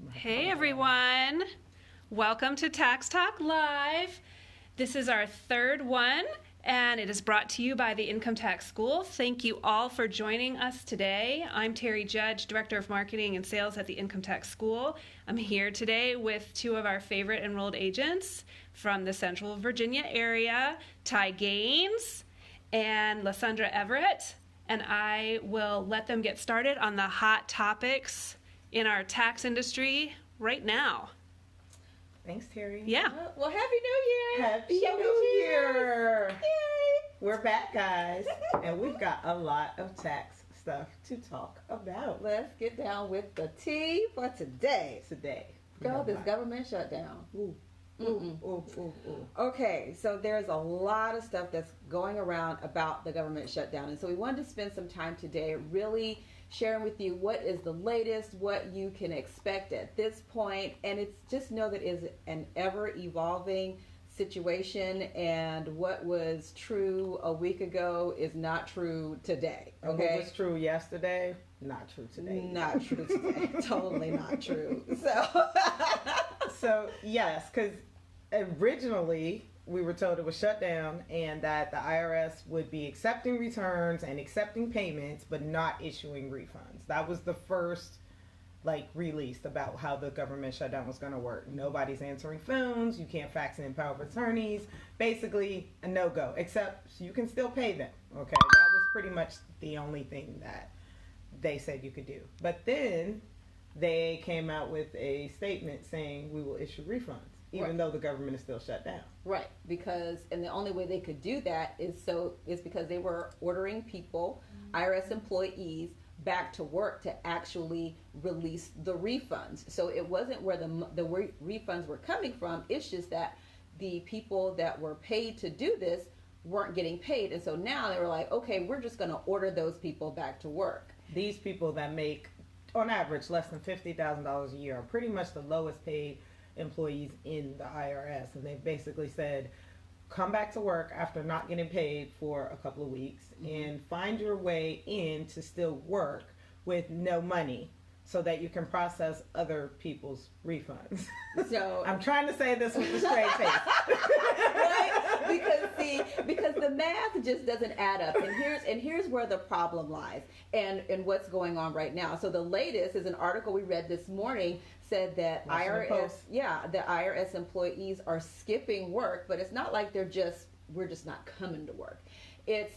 Hey everyone, welcome to Tax Talk Live. This is our third one and it is brought to you by the Income Tax School. Thank you all for joining us today. I'm Terry Judge, Director of Marketing and Sales at the Income Tax School. I'm here today with two of our favorite enrolled agents from the Central Virginia area, Ty Gaines and LuSundra Everett, and I will let them get started on the hot topics in our tax industry right now. Thanks, Terry. Yeah. Well, Happy New Year. Happy New Year. Yay. We're back, guys, and we've got a lot of tax stuff to talk about. Let's get down with the tea for today. Go, this government shutdown. Ooh. Ooh. Okay, so there's a lot of stuff that's going around about the government shutdown, and so we wanted to spend some time today really sharing with you what is the latest, what you can expect at this point, and it's just know that is an ever-evolving situation, and what was true a week ago is not true today. Okay, What was true yesterday, not true today. Not true today. Totally not true. So yes, because originally we were told it was shut down and that the IRS would be accepting returns and accepting payments but not issuing refunds. That was the first released about how the government shutdown was going to work. Nobody's answering phones, you can't fax in power of attorneys, basically a no-go, except you can still pay them. Okay, that was pretty much the only thing that they said you could do. But then they came out with a statement saying we will issue refunds, even though the government is still shut down. Right, and the only way they could do that is because they were ordering people, IRS employees, back to work to actually release the refunds. So it wasn't where the refunds were coming from. It's just that the people that were paid to do this weren't getting paid, and so now they were like, okay, we're just going to order those people back to work. These people that make, on average, less than $50,000 a year are pretty much the lowest paid employees in the IRS, and they basically said, come back to work after not getting paid for a couple of weeks and find your way in to still work with no money so that you can process other people's refunds. So I'm trying to say this with a straight face. Right? Because the math just doesn't add up, and here's where the problem lies, and what's going on right now. So the latest is an article we read this morning said that the IRS employees are skipping work, but it's not like we're just not coming to work. It's,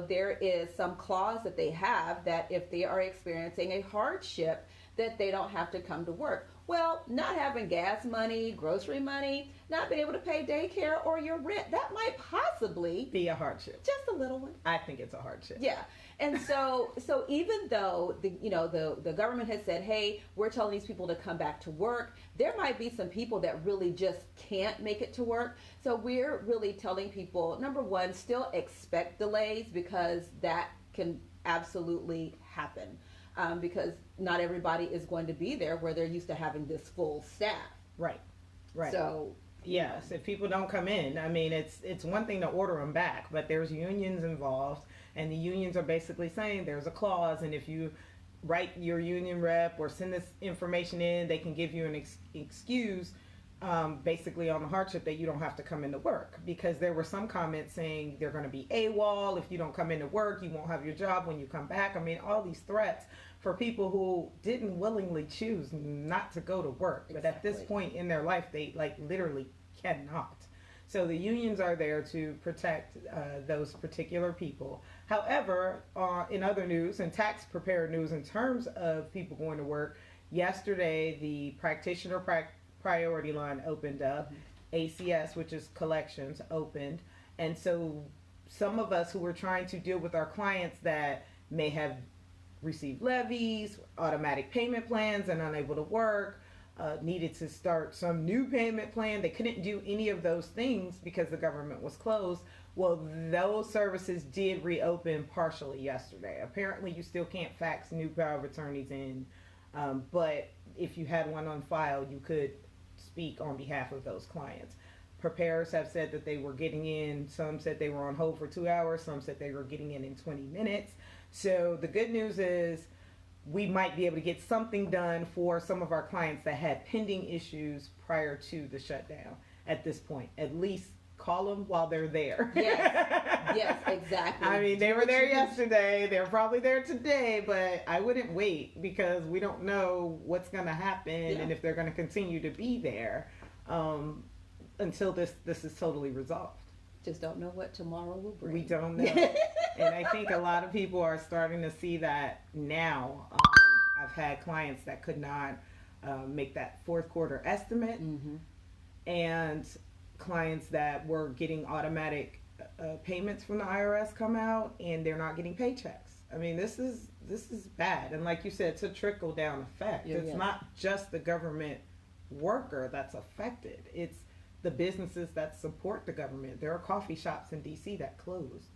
there is some clause that they have that if they are experiencing a hardship, that they don't have to come to work. Well, not having gas money, grocery money, not being able to pay daycare or your rent, that might possibly be a hardship. Just a little one. I think it's a hardship. Yeah. And so even though the government has said, hey, we're telling these people to come back to work, there might be some people that really just can't make it to work. So we're really telling people, number one, still expect delays, because that can absolutely happen. Because not everybody is going to be there where they're used to having this full staff. Right. So yes, if people don't come in, I mean, it's one thing to order them back, but there's unions involved, and the unions are basically saying there's a clause, and if you write your union rep or send this information in, they can give you an excuse, basically on the hardship that you don't have to come into work, because there were some comments saying they're going to be AWOL. If you don't come into work, you won't have your job when you come back. I mean, all these threats for people who didn't willingly choose not to go to work. But at this point in their life, they literally cannot. So the unions are there to protect those particular people. However, in other news and tax prepared news in terms of people going to work, yesterday the practitioner priority line opened up. ACS, which is collections, opened. And so some of us who were trying to deal with our clients that may have received levies, automatic payment plans, and unable to work, needed to start some new payment plan. They couldn't do any of those things because the government was closed. Well, those services did reopen partially yesterday. Apparently, you still can't fax new power of attorneys in, but if you had one on file, you could speak on behalf of those clients. Preparers have said that they were getting in. Some said they were on hold for 2 hours. Some said they were getting in 20 minutes. So the good news is we might be able to get something done for some of our clients that had pending issues prior to the shutdown at this point. At least call them while they're there. Yes, exactly. I mean, they were there yesterday. They're probably there today, but I wouldn't wait because we don't know what's going to happen and if they're going to continue to be there until this is totally resolved. Just don't know what tomorrow will bring. We don't know. And I think a lot of people are starting to see that now. I've had clients that could not make that fourth quarter estimate, and clients that were getting automatic payments from the IRS come out and they're not getting paychecks. I mean, this is bad. And like you said, it's a trickle down effect. It's not just the government worker that's affected. It's the businesses that support the government. There are coffee shops in DC that closed.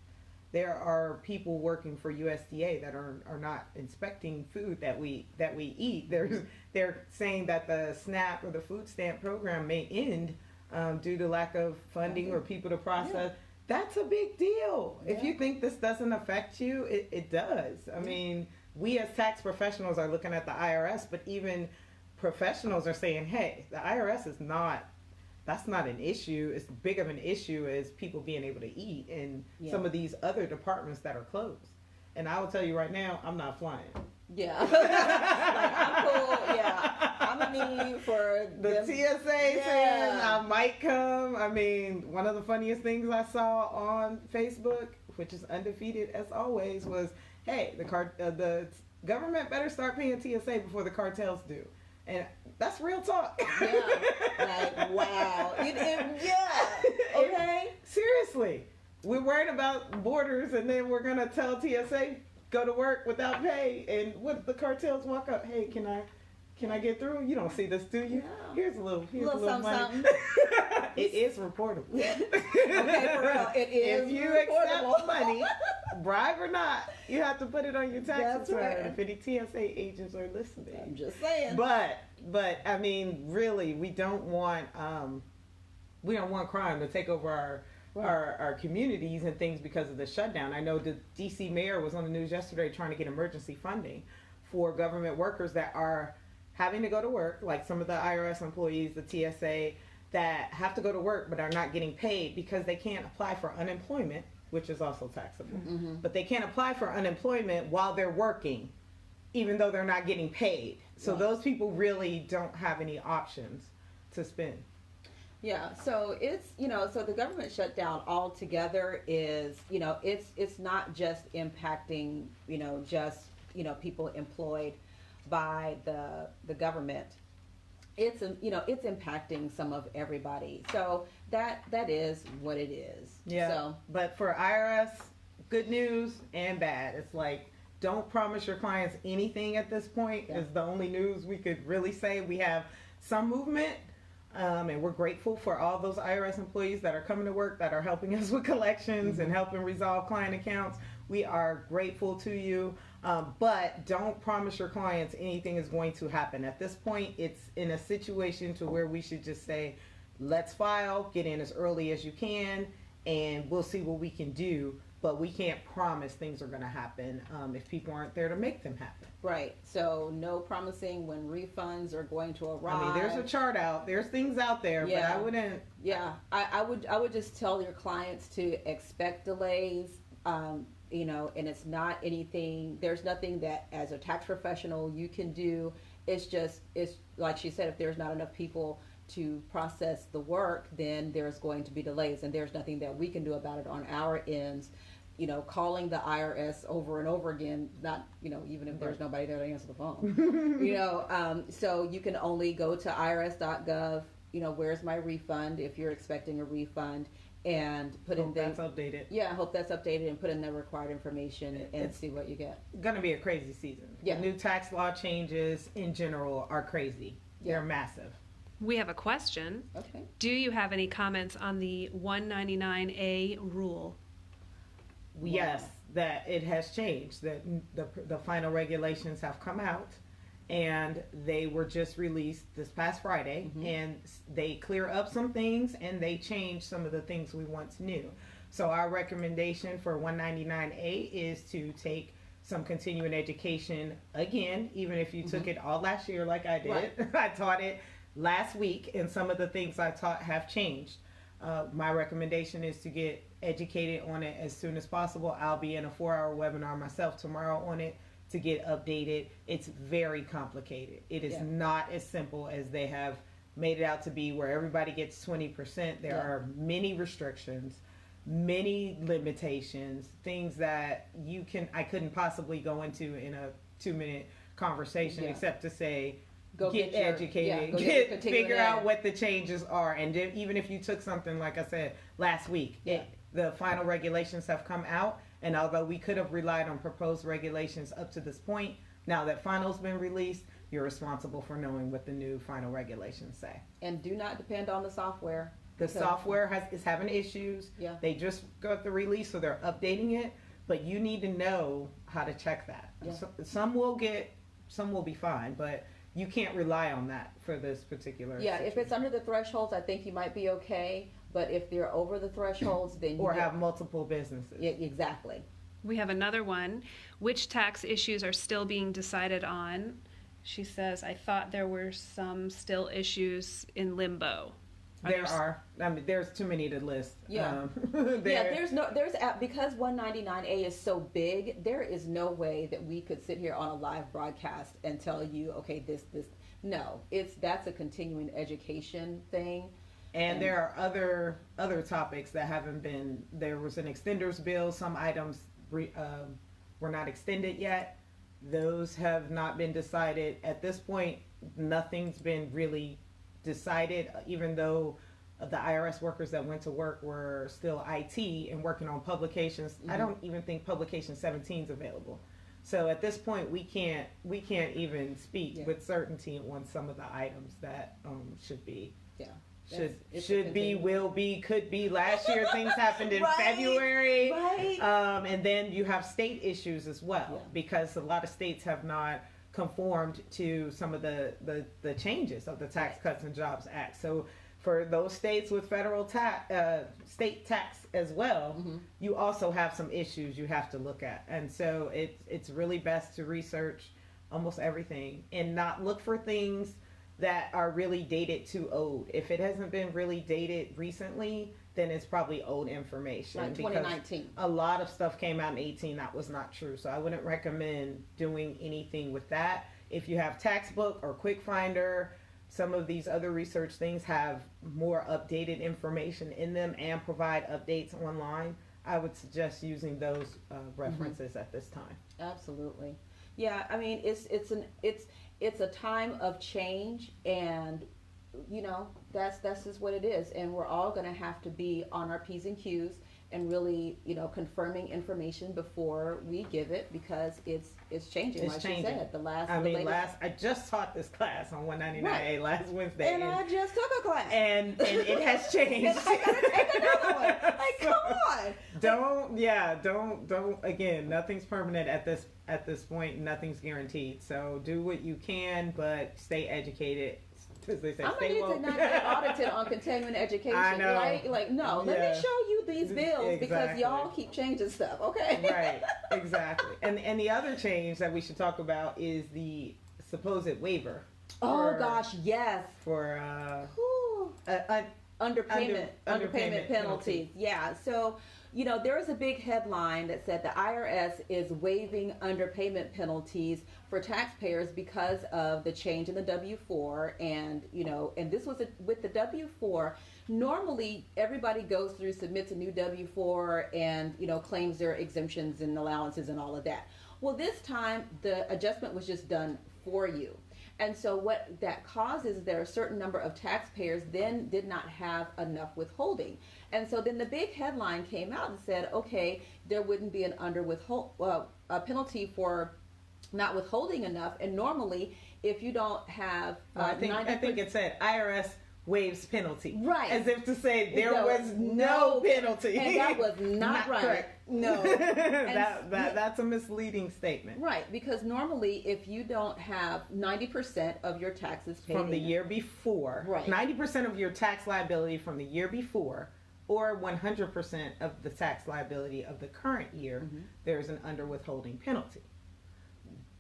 There are people working for USDA that are not inspecting food that we eat. They're saying that the SNAP or the food stamp program may end due to lack of funding or people to process. That's a big deal. If you think this doesn't affect you, it does. I mean, we as tax professionals are looking at the IRS, but even professionals are saying, hey, the IRS that's not an issue. It's big of an issue as people being able to eat and some of these other departments that are closed. And I will tell you right now, I'm not flying. Yeah. Like, I'm cool. Yeah. I'm a need for the TSA saying I might come. I mean, one of the funniest things I saw on Facebook, which is undefeated as always, was, hey, the government better start paying TSA before the cartels do. And that's real talk. Like, wow. Okay. Seriously. We're worried about borders and then we're going to tell TSA, go to work without pay. And what if the cartels walk up? Hey, can I get through? You don't see this, do you? No. Here's a little something, money. something. It is reportable. Okay, for real. It is if you reportable. accept money, bribe or not, you have to put it on your tax return. Right. If any TSA agents are listening. I'm just saying. But I mean, really, we don't want crime to take over our communities and things because of the shutdown. I know the DC mayor was on the news yesterday trying to get emergency funding for government workers that are having to go to work, like some of the IRS employees, the TSA, that have to go to work but are not getting paid because they can't apply for unemployment, which is also taxable. But they can't apply for unemployment while they're working, even though they're not getting paid. So those people really don't have any options to spend. Yeah, so it's, so the government shutdown altogether is, it's not just impacting, people employed by the government. It's, it's impacting some of everybody. So that is what it is. Yeah. So, but for IRS, good news and bad. It's like, don't promise your clients anything at this point is the only news we could really say. We have some movement. And we're grateful for all those IRS employees that are coming to work, that are helping us with collections and helping resolve client accounts. We are grateful to you, but don't promise your clients anything is going to happen. At this point, it's in a situation to where we should just say, let's file, get in as early as you can, and we'll see what we can do. But we can't promise things are going to happen if people aren't there to make them happen. Right. So no promising when refunds are going to arrive. I mean, there's a chart out. There's things out there, but I wouldn't. Yeah, I would just tell your clients to expect delays. And it's not anything. There's nothing that as a tax professional you can do. It's like she said, if there's not enough people to process the work, then there's going to be delays, and there's nothing that we can do about it on our ends. Calling the IRS over and over again, not, even if there's nobody there to answer the phone. So you can only go to irs.gov, where's my refund, if you're expecting a refund, and put in that's updated. Yeah, hope that's updated and put in the required information and see what you get. Going to be a crazy season. Yeah. The new tax law changes in general are crazy. They're massive. We have a question. Okay. Do you have any comments on the 199A rule? Yes, that it has changed. That the final regulations have come out, and they were just released this past Friday, and they clear up some things and they change some of the things we once knew. So our recommendation for 199A is to take some continuing education again, even if you took it all last year like I did. Right. I taught it last week, and some of the things I taught have changed. My recommendation is to get educated on it as soon as possible. I'll be in a 4-hour webinar myself tomorrow on it to get updated. It's very complicated. It is not as simple as they have made it out to be, where everybody gets 20%. There are many restrictions, many limitations, things that I couldn't possibly go into in a 2-minute conversation, except to say, get educated, figure out what the changes are. And even if you took something, like I said, last week, the final regulations have come out. And although we could have relied on proposed regulations up to this point, now that final's been released, you're responsible for knowing what the new final regulations say. And do not depend on the software. The software is having issues. Yeah. They just got the release, so they're updating it. But you need to know how to check that. Yeah. Some will be fine, but you can't rely on that for this particular situation. If it's under the thresholds, I think you might be okay. But if they're over the thresholds, then you have multiple businesses. Yeah, exactly. We have another one. Which tax issues are still being decided on? She says, I thought there were some still issues in limbo. There are. I mean, there's too many to list. Yeah. There's because 199A is so big, there is no way that we could sit here on a live broadcast and tell you, okay, this. No, that's a continuing education thing. And there are other topics that haven't been. There was an extenders bill. Some items were not extended yet. Those have not been decided. At this point, nothing's been really decided, even though the IRS workers that went to work were still IT and working on publications. I don't even think publication 17 is available. So at this point, we can't even speak with certainty on some of the items that should be. Yeah. Should be, will be, could be. Last year, things happened in February. Right. And then you have state issues as well, because a lot of states have not conformed to some of the changes of the Tax Cuts and Jobs Act. So for those states with federal state tax as well, you also have some issues you have to look at. And so it's really best to research almost everything and not look for things that are really dated to old. If it hasn't been really dated recently, then it's probably old information. Like 2019. A lot of stuff came out in 2018 that was not true. So I wouldn't recommend doing anything with that. If you have Taxbook or Quick Finder, some of these other research things have more updated information in them and provide updates online. I would suggest using those references at this time. Absolutely. Yeah, I mean, it's a time of change, and that's just what it is, and we're all going to have to be on our P's and Q's and really confirming information before we give it, because it's changing. It's changing. You said, I just taught this class on 199A last Wednesday, and I just took a class, and it has changed. And I gotta take another one. Like, come on. Don't. Again, nothing's permanent at this point. Nothing's guaranteed. So do what you can, but stay educated. As they say, I'm gonna need to not get audited on continuing education. I know. Let me show you these bills, because y'all keep changing stuff. Okay. Right. Exactly. And the other change that we should talk about is the supposed waiver. Gosh, yes. For underpayment penalties. Yeah. So, there was a big headline that said the IRS is waiving underpayment penalties for taxpayers because of the change in the W-4. And this was with the W-4. Normally, everybody goes through, submits a new W-4 and, claims their exemptions and allowances and all of that. Well, this time, the adjustment was just done for you. And so what that causes, there are a certain number of taxpayers then did not have enough withholding. And so then the big headline came out and said, okay, there wouldn't be a penalty for not withholding enough. And normally, if you don't have... I think it said IRS waives penalty. Right. As if to say there was no penalty. And that was not right. Correct. No. That's a misleading statement. Right, because normally if you don't have 90% of your taxes paid from the year before, 90% of your tax liability from the year before, or 100% of the tax liability of the current year, there's an underwithholding penalty.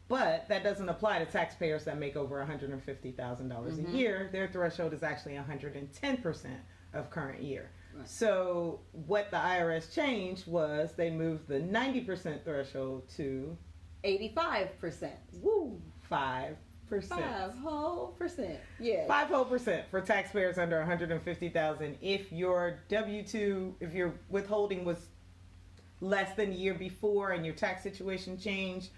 But that doesn't apply to taxpayers that make over $150,000 a year. Their threshold is actually 110% of current year. Right. So what the IRS changed was they moved the 90% threshold to 85%. Woo! 5%. 5 whole percent. Yeah. 5 whole percent for taxpayers under $150,000. If your W-2, if your withholding was less than a year before and your tax situation changed,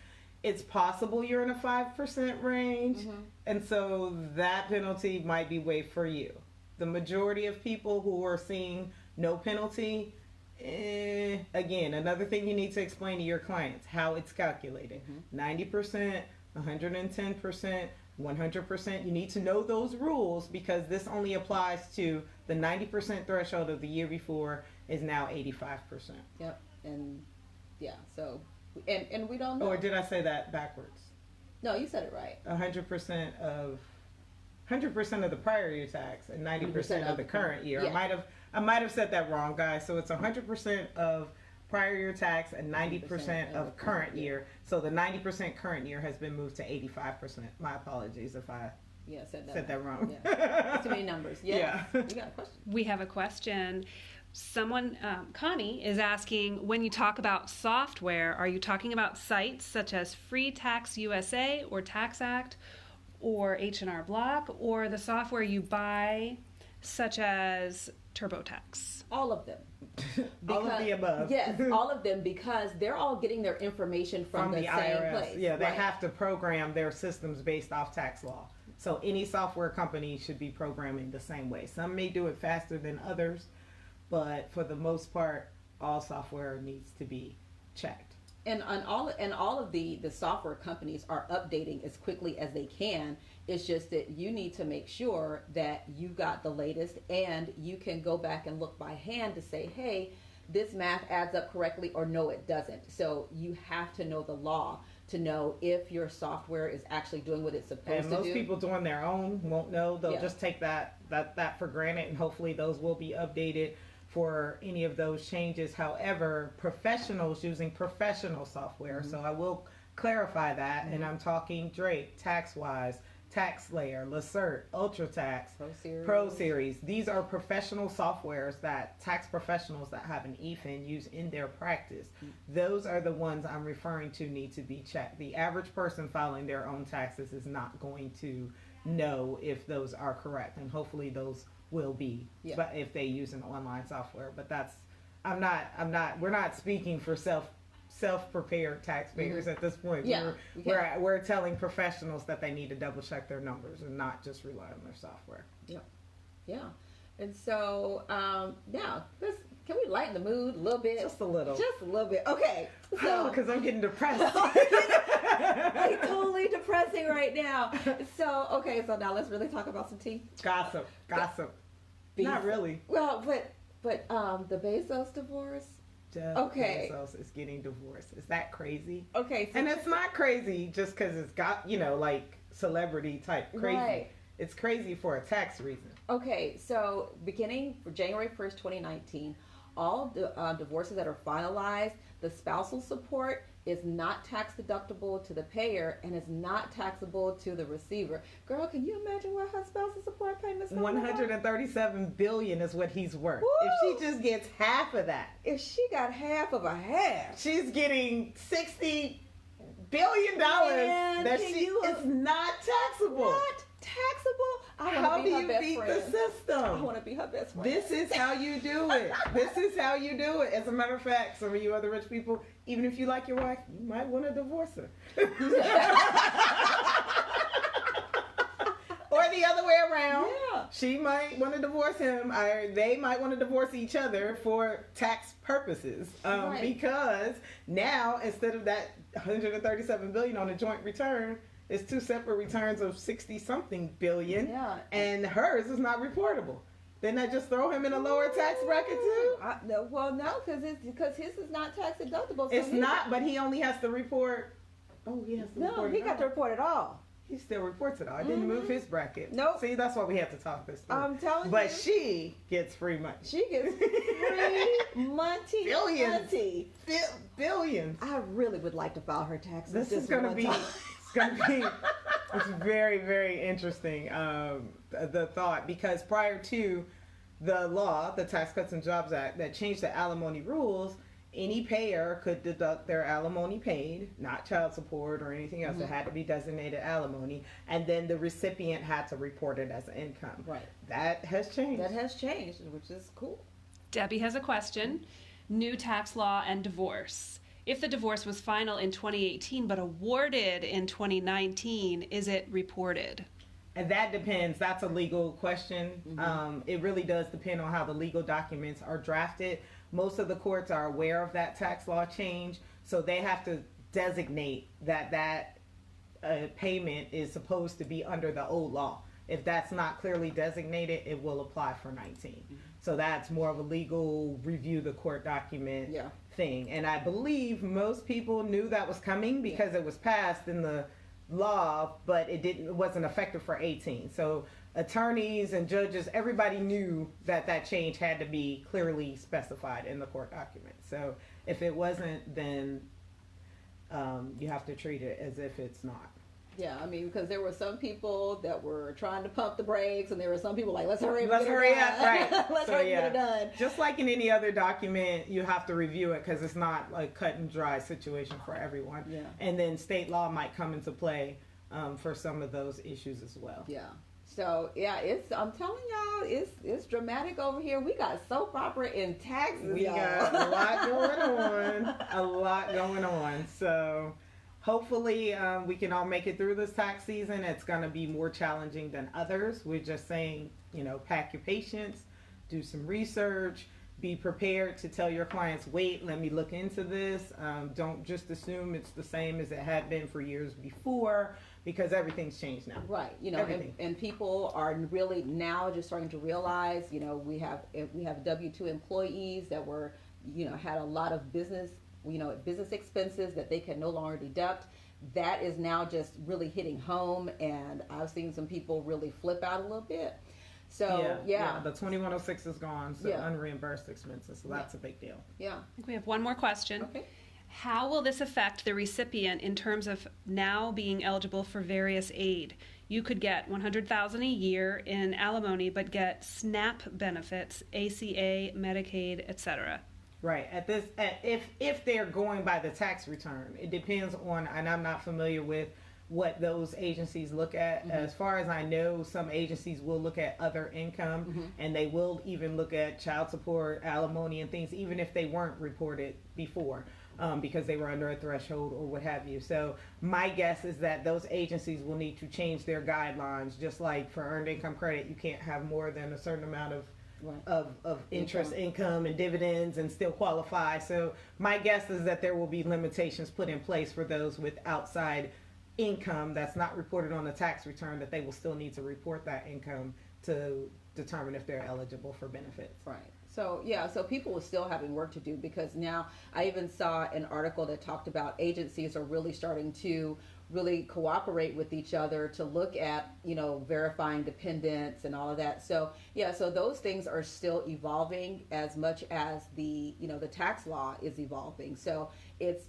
it's possible you're in a 5% range. And so that penalty might be waived for you. The majority of people who are seeing no penalty, again, another thing you need to explain to your clients, how it's calculated. 90%, 110%, 100%. You need to know those rules because this only applies to the 90% threshold of the year before is now 85%. Yep. And yeah, so, and we don't know. Or did I say that backwards? No, you said it right. 100% of the prior year tax and 90% of the current year. Yeah. I might have said that wrong, guys. So it's 100% of prior year tax and 90% of current year. So the 90% current year has been moved to 85%. My apologies if I said that wrong. Yeah. That's too many numbers. Yeah. You got a question? We have a question. Someone, Connie, is asking, when you talk about software, are you talking about sites such as Free Tax USA or TaxAct or H&R Block, or the software you buy such as TurboTax? All of them. All of the above. Yes, all of them, because they're all getting their information from the same IRS. place. Yeah, they have to program their systems based off tax law. So any software company should be programming the same way. Some may do it faster than others, but for the most part, all software needs to be checked. And all of the software companies are updating as quickly as they can. It's just that you need to make sure that you got the latest, and you can go back and look by hand to say, hey, this math adds up correctly, or no, it doesn't. So you have to know the law to know if your software is actually doing what it's supposed to do. And most people doing their own won't know. They'll just take that for granted, and hopefully those will be updated for any of those changes. However, professionals using professional software, so I will clarify that, and I'm talking Drake, TaxWise, TaxSlayer, LuSundra, UltraTax, Pro Series. These are professional softwares that tax professionals that have an EFIN use in their practice. Those are the ones I'm referring to need to be checked. The average person filing their own taxes is not going to know if those are correct, and hopefully those will be, but if they use an online software. But we're not speaking for self-prepared taxpayers at this point. We're telling professionals that they need to double check their numbers and not just rely on their software. Yeah. And so now can we lighten the mood a little bit? Just a little. Okay. So because I'm getting depressed. like totally depressing right now. So now let's really talk about some tea. Gossip. Not really. Well, but the Bezos divorce. Jeff Bezos is getting divorced. Is that crazy? Okay. So and it's not crazy just because it's got, like celebrity type crazy. Right. It's crazy for a tax reason. Okay. So beginning for January 1st, 2019, all the divorces that are finalized, the spousal support is not tax deductible to the payer and is not taxable to the receiver. Girl, can you imagine what her spousal support payments are? $137 billion is what he's worth. Woo! If she just gets half of that, if she got half of a half, she's getting $60 billion. It's not taxable. Not taxable? How do you beat the system? I want to be her best friend. This is how you do it. This is how you do it. As a matter of fact, some of you other rich people, even if you like your wife, you might want to divorce her. Or the other way around. Yeah. She might want to divorce him, or they might want to divorce each other for tax purposes. Right. Because now, instead of that $137 billion on a joint return, it's two separate returns of 60-something billion, and hers is not reportable. Didn't I just throw him in a lower tax bracket too? No, because his is not tax deductible. So it's not, but he only has to report. Oh, he has to report. No, he got to report it all. He still reports it all. I didn't move his bracket. Nope. See, that's why we have to talk this through. I'm telling you. But she gets free money. She gets free money. Billions. Billions. I really would like to file her taxes. This is going to be It's going to be, it's very, very interesting, the thought, because prior to the law, the Tax Cuts and Jobs Act, that changed the alimony rules, any payer could deduct their alimony paid, not child support or anything else. It had to be designated alimony, and then the recipient had to report it as income. Right. That has changed. That has changed, which is cool. Debbie has a question. New tax law and divorce. If the divorce was final in 2018 but awarded in 2019, is it reported? And that depends. That's a legal question. It really does depend on how the legal documents are drafted. Most of the courts are aware of that tax law change, so they have to designate that payment is supposed to be under the old law. If that's not clearly designated, it will apply for 19. So that's more of a legal review the court document thing. And I believe most people knew that was coming because it was passed in the law, but it wasn't effective for 18. So attorneys and judges, everybody knew that change had to be clearly specified in the court document. So if it wasn't, then you have to treat it as if it's not. Yeah, I mean, because there were some people that were trying to pump the brakes, and there were some people like, let's hurry up, right? Let's hurry up, get it done. Just like in any other document, you have to review it because it's not a cut and dry situation for everyone. Yeah. And then state law might come into play for some of those issues as well. Yeah. So yeah, I'm telling y'all, it's dramatic over here. We got soap opera in taxes. We got a lot going on. So hopefully we can all make it through this tax season. It's going to be more challenging than others. We're just saying, pack your patience, do some research, be prepared to tell your clients, wait, let me look into this. Don't just assume it's the same as it had been for years before, because everything's changed now. Right. And people are really now just starting to realize, we have W-2 employees that were, had a lot of business expenses that they can no longer deduct. That is now just really hitting home, and I've seen some people really flip out a little bit. So the 2106 is gone, so unreimbursed expenses, so that's a big deal. Yeah. I think we have one more question. Okay. How will this affect the recipient in terms of now being eligible for various aid? You could get $100,000 a year in alimony, but get SNAP benefits, ACA, Medicaid, etc. Right. If they're going by the tax return, it depends on, and I'm not familiar with what those agencies look at. As far as I know, some agencies will look at other income, and they will even look at child support, alimony, and things, even if they weren't reported before. Because they were under a threshold or what have you. So my guess is that those agencies will need to change their guidelines. Just like for earned income credit, you can't have more than a certain amount of interest income and dividends and still qualify. So my guess is that there will be limitations put in place for those with outside income that's not reported on the tax return, that they will still need to report that income to determine if they're eligible for benefits. Right. So people are still having work to do, because now I even saw an article that talked about agencies are really starting to really cooperate with each other to look at, verifying dependents and all of that. So so those things are still evolving as much as the tax law is evolving. So it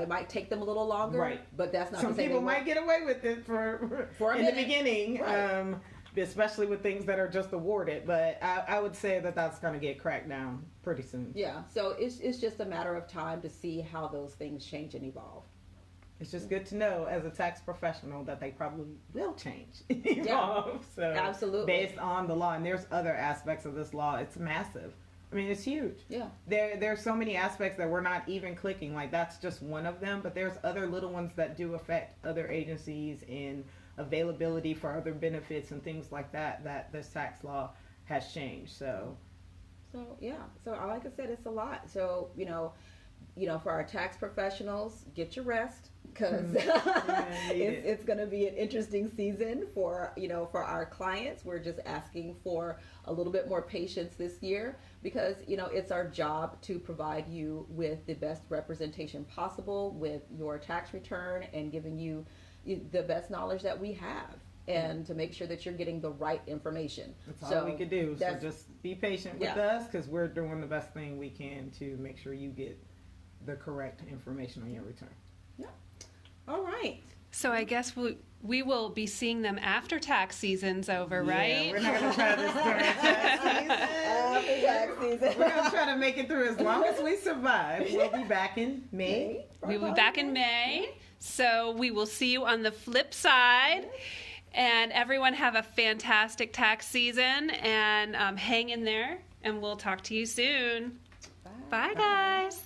might take them a little longer, right? But that's not some to say people might get away with it for in the beginning. Right. Especially with things that are just awarded, but I would say that that's going to get cracked down pretty soon. Yeah, so it's just a matter of time to see how those things change and evolve. It's just good to know as a tax professional that they probably will change and evolve. So absolutely. Based on the law, and there's other aspects of this law. It's massive. I mean, it's huge. Yeah. There's so many aspects that we're not even clicking. Like, that's just one of them, but there's other little ones that do affect other agencies in availability for other benefits and things like that this tax law has changed. So like I said, it's a lot. So for our tax professionals, get your rest, because it's going to be an interesting season for our clients. We're just asking for a little bit more patience this year, because it's our job to provide you with the best representation possible with your tax return, and giving you the best knowledge that we have, and to make sure that you're getting the right information. That's all we could do. So just be patient with us, because we're doing the best thing we can to make sure you get the correct information on your return. Yeah. All right. So I guess we will be seeing them after tax season's over, right? Yeah, we're not going to try this during tax season. After tax season. We're going to try to make it through as long as we survive. We'll be back in May. We will be back in May. So we will see you on the flip side. And everyone have a fantastic tax season and hang in there. And we'll talk to you soon. Bye guys.